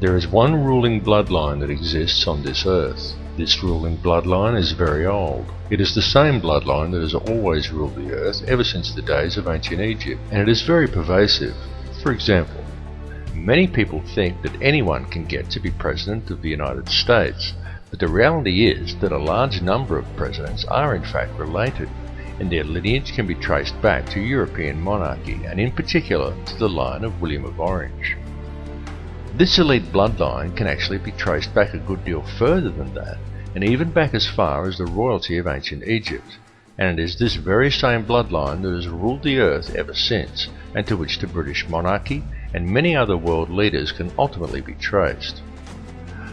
There is one ruling bloodline that exists on this earth. This ruling bloodline is very old. It is the same bloodline that has always ruled the earth ever since the days of ancient Egypt, and it is very pervasive. For example, many people think that anyone can get to be President of the United States, but the reality is that a large number of presidents are in fact related, and their lineage can be traced back to European monarchy, and in particular to the line of William of Orange. This elite bloodline can actually be traced back a good deal further than that, and even back as far as the royalty of ancient Egypt, and it is this very same bloodline that has ruled the earth ever since, and to which the British monarchy and many other world leaders can ultimately be traced.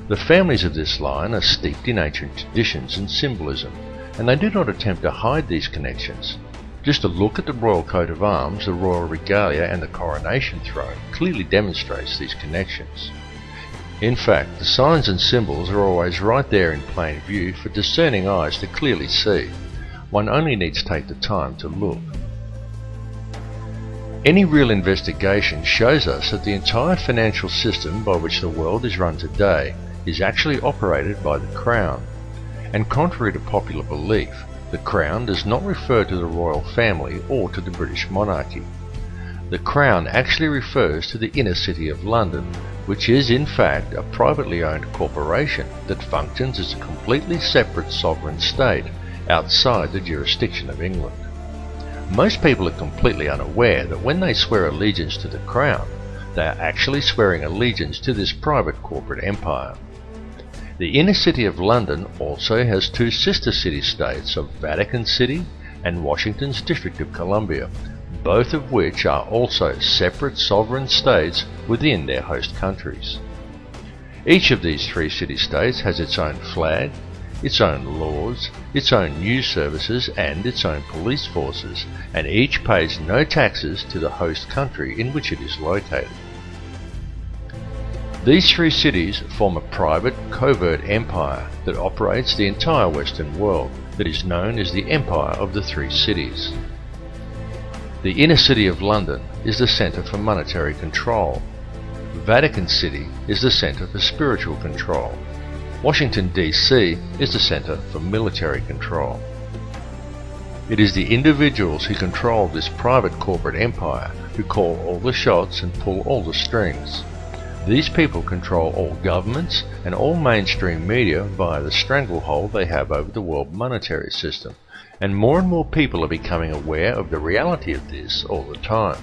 The families of this line are steeped in ancient traditions and symbolism, and they do not attempt to hide these connections. Just a look at the royal coat of arms, the royal regalia and the coronation throne clearly demonstrates these connections. In fact, the signs and symbols are always right there in plain view for discerning eyes to clearly see. One only needs to take the time to look. Any real investigation shows us that the entire financial system by which the world is run today is actually operated by the Crown. And contrary to popular belief, the Crown does not refer to the royal family or to the British monarchy. The Crown actually refers to the inner city of London, which is in fact a privately owned corporation that functions as a completely separate sovereign state outside the jurisdiction of England. Most people are completely unaware that when they swear allegiance to the Crown, they are actually swearing allegiance to this private corporate empire. The inner city of London also has two sister city-states of Vatican City and Washington's District of Columbia, both of which are also separate sovereign states within their host countries. Each of these three city-states has its own flag, its own laws, its own news services and its own police forces, and each pays no taxes to the host country in which it is located. These three cities form a private, covert empire that operates the entire Western world, that is known as the Empire of the Three Cities. The inner city of London is the centre for monetary control. Vatican City is the centre for spiritual control. Washington, D.C. is the centre for military control. It is the individuals who control this private corporate empire who call all the shots and pull all the strings. These people control all governments and all mainstream media via the stranglehold they have over the world monetary system, and more people are becoming aware of the reality of this all the time.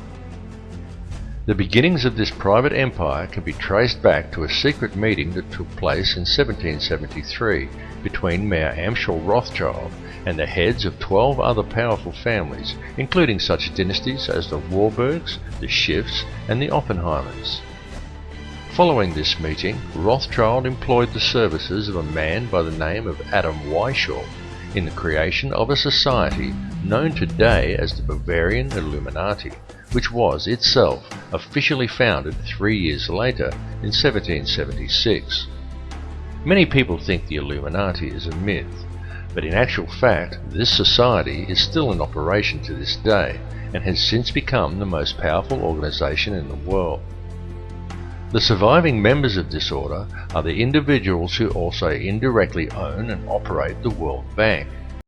The beginnings of this private empire can be traced back to a secret meeting that took place in 1773 between Mayor Amschel Rothschild and the heads of 12 other powerful families, including such dynasties as the Warburgs, the Schiffs and the Oppenheimers. Following this meeting, Rothschild employed the services of a man by the name of Adam Weishaupt in the creation of a society known today as the Bavarian Illuminati, which was itself officially founded 3 years later in 1776. Many people think the Illuminati is a myth, but in actual fact this society is still in operation to this day and has since become the most powerful organization in the world. The surviving members of this order are the individuals who also indirectly own and operate the World Bank,